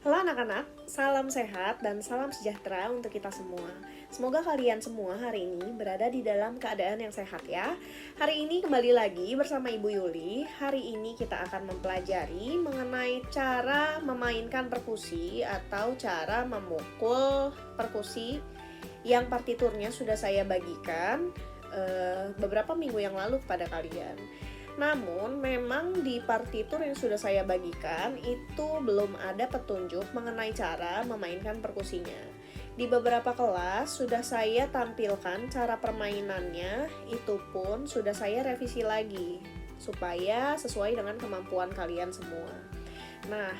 Halo anak-anak, salam sehat dan salam sejahtera untuk kita semua. Semoga kalian semua hari ini berada di dalam keadaan yang sehat ya. Hari ini kembali lagi bersama Ibu Yuli. Hari ini kita akan mempelajari mengenai cara memainkan perkusi atau cara memukul perkusi yang partiturnya sudah saya bagikan beberapa minggu yang lalu kepada kalian. Namun, memang di partitur yang sudah saya bagikan itu belum ada petunjuk mengenai cara memainkan perkusinya. Di beberapa kelas sudah saya tampilkan cara permainannya, itu pun sudah saya revisi lagi supaya sesuai dengan kemampuan kalian semua. Nah,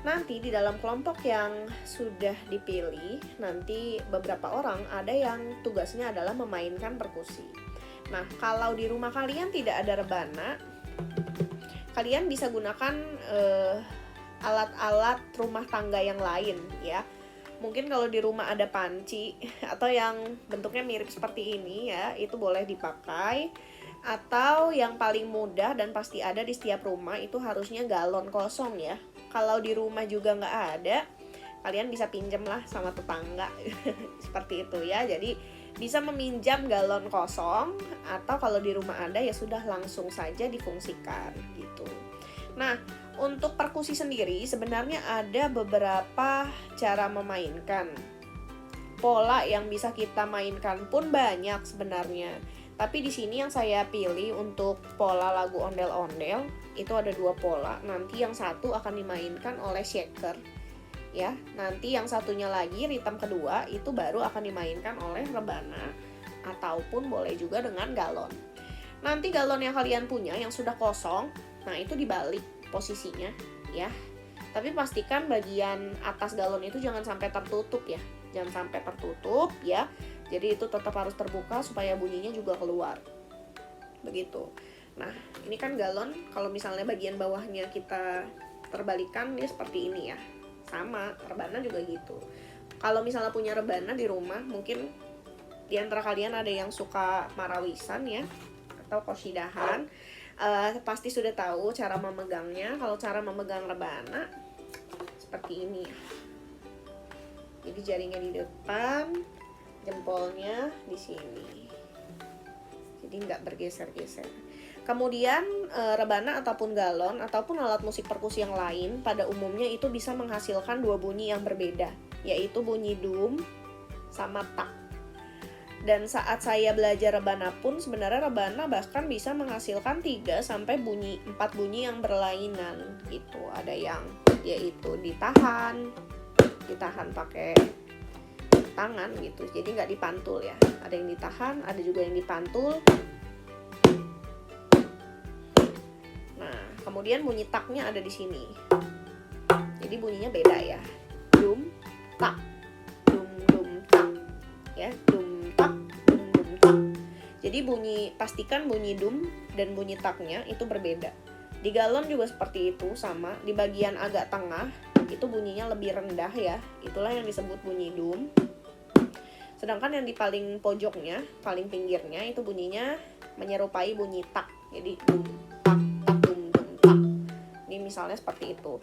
nanti di dalam kelompok yang sudah dipilih, nanti beberapa orang ada yang tugasnya adalah memainkan perkusi. Nah, kalau di rumah kalian tidak ada rebana, kalian bisa gunakan alat-alat rumah tangga yang lain ya. Mungkin kalau di rumah ada panci atau yang bentuknya mirip seperti ini ya, itu boleh dipakai. Atau yang paling mudah dan pasti ada di setiap rumah itu harusnya galon kosong ya. Kalau di rumah juga nggak ada, kalian bisa pinjam lah sama tetangga seperti itu ya. Jadi bisa meminjam galon kosong, atau kalau di rumah ada ya sudah langsung saja difungsikan gitu. Nah, untuk perkusi sendiri sebenarnya ada beberapa cara memainkan. Pola yang bisa kita mainkan pun banyak sebenarnya. Tapi di sini yang saya pilih untuk pola lagu ondel-ondel itu ada 2 pola. Nanti yang satu akan dimainkan oleh shaker. Ya, nanti yang satunya lagi ritme kedua itu baru akan dimainkan oleh rebana ataupun boleh juga dengan galon. Nanti galon yang kalian punya yang sudah kosong, nah itu dibalik posisinya ya. Tapi pastikan bagian atas galon itu jangan sampai tertutup ya. Jangan sampai tertutup ya. Jadi itu tetap harus terbuka supaya bunyinya juga keluar. Begitu. Nah, ini kan galon, kalau misalnya bagian bawahnya kita terbalikan dia seperti ini ya. Sama, rebana juga gitu. Kalau misalnya punya rebana di rumah, mungkin di antara kalian ada yang suka marawisan ya, atau qasidahan, pasti sudah tahu cara memegangnya. Kalau cara memegang rebana seperti ini ya. Jadi jarinya di depan, jempolnya di sini. Jadi nggak bergeser-geser. Kemudian rebana ataupun galon ataupun alat musik perkusi yang lain pada umumnya itu bisa menghasilkan 2 bunyi yang berbeda, yaitu bunyi dum sama tak. Dan saat saya belajar rebana pun sebenarnya rebana bahkan bisa menghasilkan 3 sampai 4 bunyi yang berlainan gitu. Ada yang yaitu ditahan pakai tangan gitu. Jadi nggak dipantul ya. Ada yang ditahan, ada juga yang dipantul. Kemudian bunyi taknya ada di sini. Jadi bunyinya beda ya. Dum, tak, dum, tak. Ya, dum, tak, dum, tak. Jadi pastikan bunyi dum dan bunyi taknya itu berbeda. Di galon juga seperti itu sama. Di bagian agak tengah itu bunyinya lebih rendah ya. Itulah yang disebut bunyi dum. Sedangkan yang di paling pojoknya, paling pinggirnya itu bunyinya menyerupai bunyi tak. Jadi dum, tak. Misalnya seperti itu.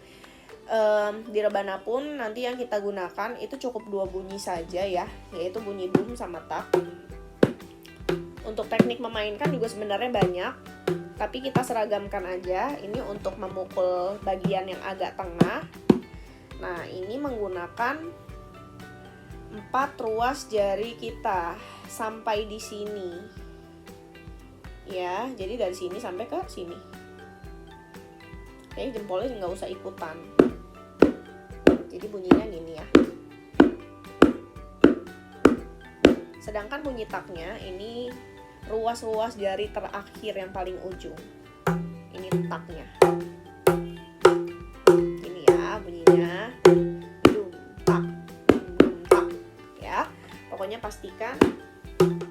Di rebana pun nanti yang kita gunakan itu cukup 2 bunyi saja ya, yaitu bunyi dum sama tak. Untuk teknik memainkan juga sebenarnya banyak, tapi kita seragamkan aja. Ini untuk memukul bagian yang agak tengah. Nah, ini menggunakan 4 ruas jari kita sampai di sini. Ya, jadi dari sini sampai ke sini. Oke, jempolnya nggak usah ikutan. Jadi bunyinya gini ya. Sedangkan bunyi taknya ini ruas-ruas jari terakhir yang paling ujung. Ini taknya. Ini ya bunyinya. Dum tak, dum tak. Ya, pokoknya pastikan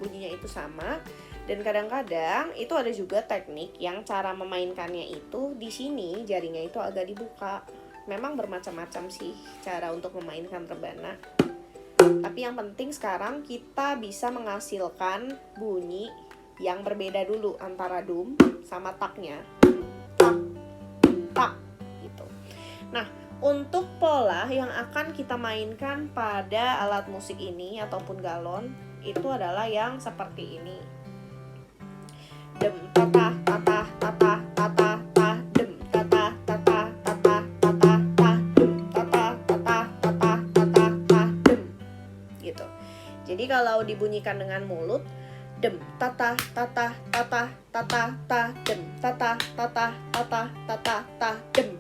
bunyinya itu sama. Dan kadang-kadang itu ada juga teknik yang cara memainkannya itu di sini jarinya itu agak dibuka. Memang bermacam-macam sih cara untuk memainkan rebana. Tapi yang penting sekarang kita bisa menghasilkan bunyi yang berbeda dulu antara dum sama taknya. Tak, tak gitu. Nah, Untuk pola yang akan kita mainkan pada alat musik ini ataupun galon itu adalah yang seperti ini. Dem tatah tatah tatah tatah tah dem tatah tatah tatah tatah tah dem tatah tatah tatah tatah tah dem gitu. Jadi kalau dibunyikan dengan mulut, dem tatah tatah tatah tatah tah dem tatah tatah tatah tatah tah dem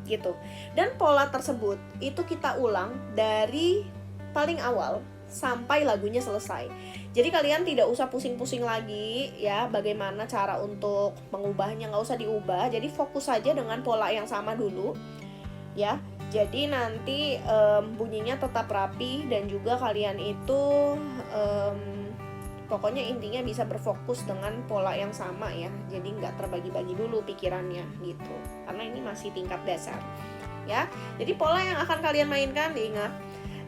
gitu. Dan pola tersebut itu kita ulang dari paling awal sampai lagunya selesai. Jadi kalian tidak usah pusing-pusing lagi ya bagaimana cara untuk mengubahnya, nggak usah diubah. Jadi fokus saja dengan pola yang sama dulu ya. Jadi nanti bunyinya tetap rapi dan juga kalian itu pokoknya intinya bisa berfokus dengan pola yang sama ya. Jadi nggak terbagi-bagi dulu pikirannya gitu. Karena ini masih tingkat dasar ya. Jadi pola yang akan kalian mainkan diingat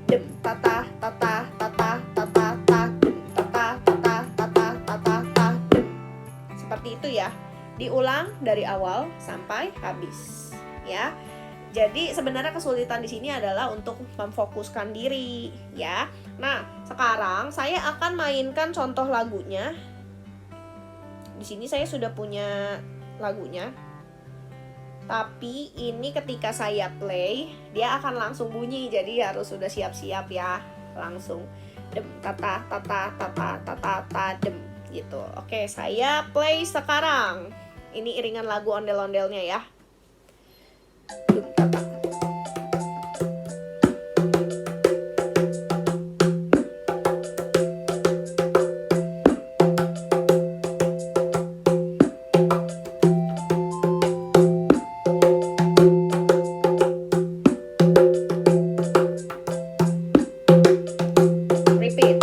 dem tatah tatah tatah tatah tah dem tatah tatah tatah tatah tah dem. Seperti itu ya. Diulang dari awal sampai habis ya. Jadi sebenarnya kesulitan di sini adalah untuk memfokuskan diri ya. Nah, sekarang saya akan mainkan contoh lagunya. Di sini saya sudah punya lagunya. Tapi ini ketika saya play, dia akan langsung bunyi. Jadi harus sudah siap-siap ya. Langsung dem tata tata tata tata tata dem gitu. Oke, saya play sekarang. Ini iringan lagu ondel-ondelnya ya. Dem tata. Repeat.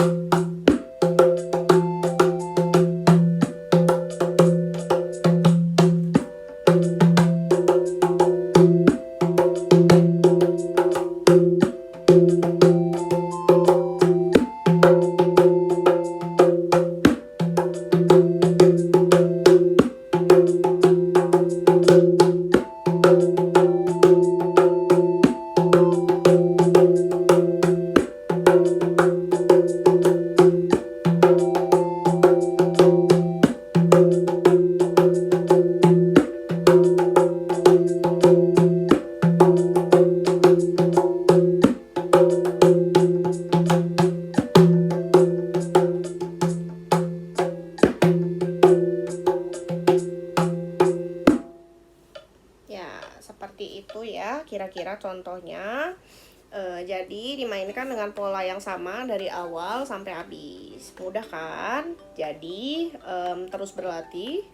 Seperti itu ya kira-kira contohnya. Jadi dimainkan dengan pola yang sama dari awal sampai habis. Mudah kan? Jadi terus berlatih.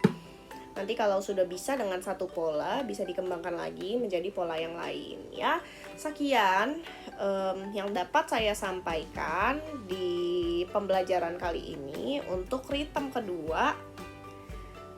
Nanti kalau sudah bisa dengan satu pola, bisa dikembangkan lagi menjadi pola yang lain ya. Sekian yang dapat saya sampaikan di pembelajaran kali ini untuk ritme kedua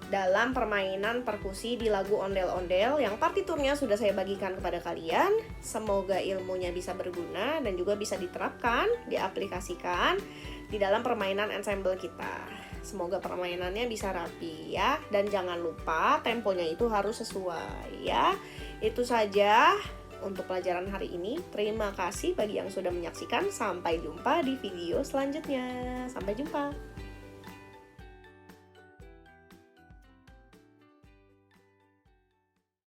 dalam permainan perkusi di lagu ondel-ondel yang partiturnya sudah saya bagikan kepada kalian. Semoga ilmunya bisa berguna dan juga bisa diterapkan, diaplikasikan di dalam permainan ensemble kita. Semoga permainannya bisa rapi ya. Dan jangan lupa temponya itu harus sesuai ya. Itu saja untuk pelajaran hari ini. Terima kasih bagi yang sudah menyaksikan. Sampai jumpa di video selanjutnya. Sampai jumpa.